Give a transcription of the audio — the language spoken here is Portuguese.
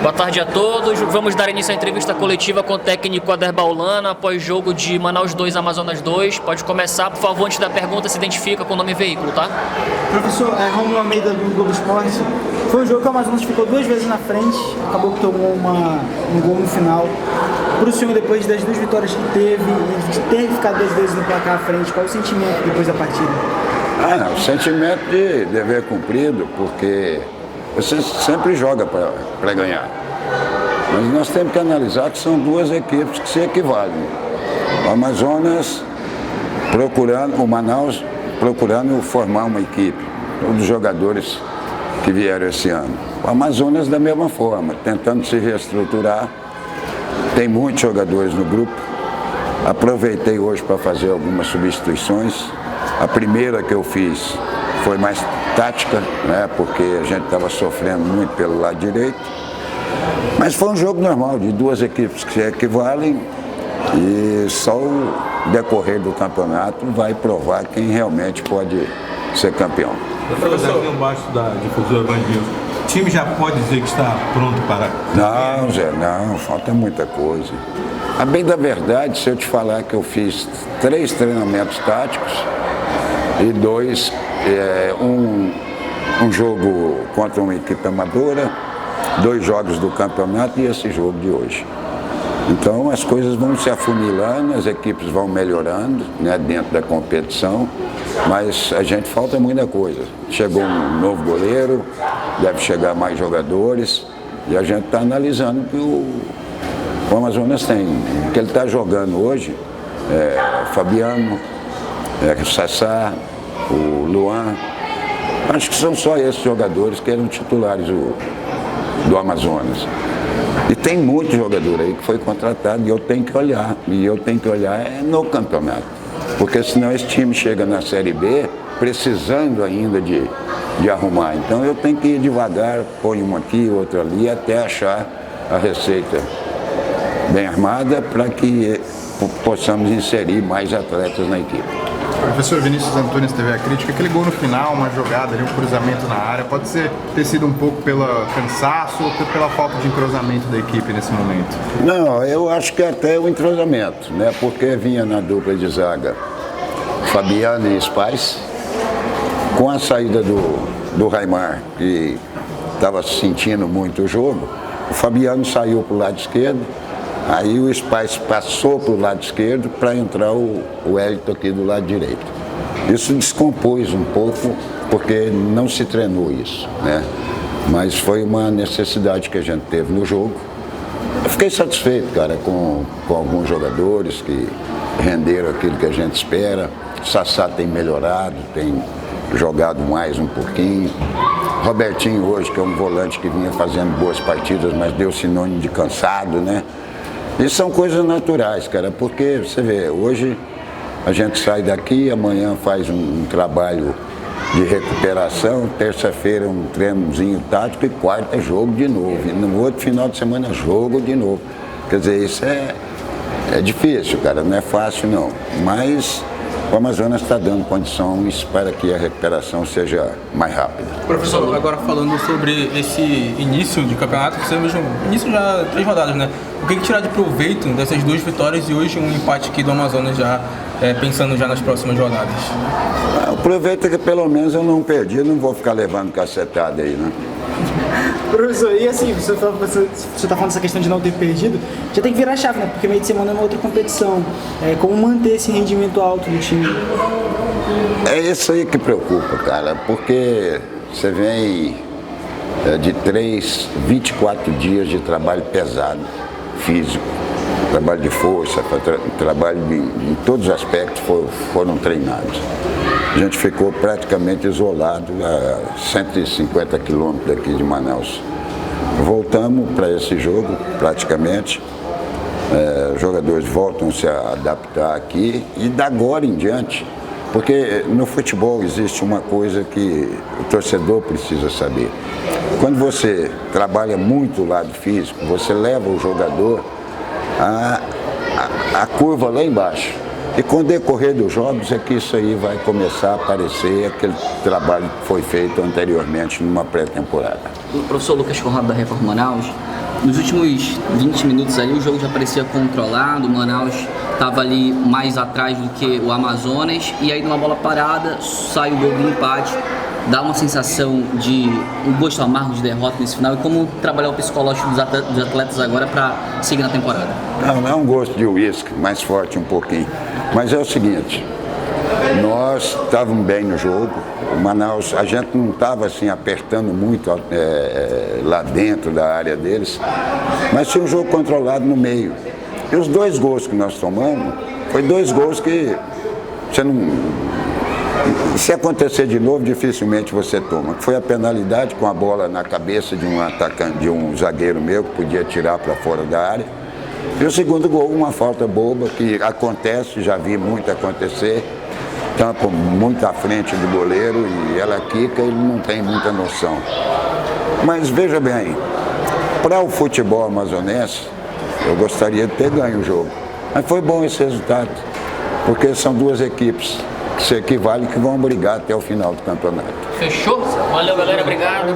Boa tarde a todos. Vamos dar início à entrevista coletiva com o técnico Aderbal Lana após jogo de Manaus 2, Amazonas 2. Pode começar, por favor, antes da pergunta, se identifica com o nome e veículo, tá? Professor, Romulo Almeida do Globo Esporte. Foi um jogo que o Amazonas ficou 2 vezes na frente, acabou que tomou um gol no final. Para o senhor, depois das 2 vitórias que teve e de ter ficado 2 vezes no placar à frente, qual o sentimento depois da partida? O sentimento de dever cumprido, porque você sempre joga para ganhar. Mas nós temos que analisar que são 2 equipes que se equivalem. O Amazonas o Manaus procurando formar uma equipe, todos os jogadores que vieram esse ano. O Amazonas da mesma forma, tentando se reestruturar. Tem muitos jogadores no grupo. Aproveitei hoje para fazer algumas substituições. A primeira que eu fiz foi mais tática, né, porque a gente estava sofrendo muito pelo lado direito. Mas foi um jogo normal, de 2 equipes que se equivalem, e só o decorrer do campeonato vai provar quem realmente pode ser campeão. Professor, aqui embaixo da difusora Band News, o time já pode dizer que está pronto para... Não, Zé, não, falta muita coisa. A bem da verdade, se eu te falar que eu fiz 3 treinamentos táticos e 2, um jogo contra uma equipe amadora, 2 jogos do campeonato e esse jogo de hoje. Então as coisas vão se afunilando, as equipes vão melhorando, né, dentro da competição, mas a gente falta muita coisa. Chegou um novo goleiro, deve chegar mais jogadores e a gente está analisando o que o Amazonas tem. O que ele está jogando hoje o Fabiano, o Sassá, o Luan. Acho que são só esses jogadores que eram titulares do Amazonas. E tem muito jogador aí que foi contratado e eu tenho que olhar. E eu tenho que olhar no campeonato. Porque senão esse time chega na Série B precisando ainda de arrumar. Então eu tenho que ir devagar, põe um aqui, outro ali, até achar a receita bem armada para que possamos inserir mais atletas na equipe. O professor Vinícius Antunes teve a crítica, aquele gol no final, uma jogada ali, um cruzamento na área, pode ter sido um pouco pelo cansaço ou pela falta de entrosamento da equipe nesse momento? Não, eu acho que até o entrosamento, né? Porque vinha na dupla de zaga Fabiano e Spice, com a saída do Raimar, que estava sentindo muito o jogo, o Fabiano saiu para o lado esquerdo. Aí o Spice passou para o lado esquerdo para entrar o Wellington aqui do lado direito. Isso descompôs um pouco, porque não se treinou isso, né? Mas foi uma necessidade que a gente teve no jogo. Eu fiquei satisfeito, cara, com alguns jogadores que renderam aquilo que a gente espera. O Sassá tem melhorado, tem jogado mais um pouquinho. Robertinho hoje, que é um volante que vinha fazendo boas partidas, mas deu sinônimo de cansado, né? Isso são coisas naturais, cara, porque você vê, hoje a gente sai daqui, amanhã faz um trabalho de recuperação, terça-feira um treinozinho tático e quarta jogo de novo. E no outro final de semana jogo de novo. Quer dizer, isso é difícil, cara, não é fácil não. Mas o Amazonas está dando condições para que a recuperação seja mais rápida. Professor, agora falando sobre esse início de campeonato, você mesmo, início já 3 rodadas, né? O que tirar de proveito dessas 2 vitórias e hoje um empate aqui do Amazonas já, pensando já nas próximas rodadas? O proveito é que pelo menos eu não perdi, não vou ficar levando cacetada aí, né? Professor, e assim, você está falando dessa questão de não ter perdido, já tem que virar a chave, né? Porque meio de semana é uma outra competição. Como manter esse rendimento alto do time? É isso aí que preocupa, cara, porque você vem de 24 dias de trabalho pesado, físico, trabalho de força, trabalho em todos os aspectos foram treinados. A gente ficou praticamente isolado a 150 quilômetros daqui de Manaus. Voltamos para esse jogo, praticamente. Os jogadores voltam a se adaptar aqui e da agora em diante, porque no futebol existe uma coisa que o torcedor precisa saber. Quando você trabalha muito o lado físico, você leva o jogador a curva lá embaixo. E com o decorrer dos jogos é que isso aí vai começar a aparecer, aquele trabalho que foi feito anteriormente numa pré-temporada. O professor Lucas Conrado da Record Manaus, Nos últimos 20 minutos ali, o jogo já parecia controlado, o Manaus estava ali mais atrás do que o Amazonas, e aí numa bola parada sai o gol do empate. Dá uma sensação de um gosto amargo de derrota nesse final, e como trabalhar o psicológico dos atletas agora para seguir na temporada? Não é um gosto de uísque, mais forte um pouquinho. Mas é o seguinte, nós estávamos bem no jogo, o Manaus, a gente não estava assim apertando muito lá dentro da área deles, mas tinha um jogo controlado no meio. E os 2 gols que nós tomamos, foi 2 gols que você não... Se acontecer de novo, dificilmente você toma. Foi a penalidade com a bola na cabeça de um atacante, de um zagueiro meu, que podia tirar para fora da área. E o segundo gol, uma falta boba, que acontece, já vi muito acontecer. Tampa muito à frente do goleiro e ela quica, ele não tem muita noção. Mas veja bem, para o futebol amazonense, eu gostaria de ter ganho o jogo. Mas foi bom esse resultado, porque são 2 equipes que se equivalem, que vão brigar até o final do campeonato. Fechou? Valeu, galera. Obrigado.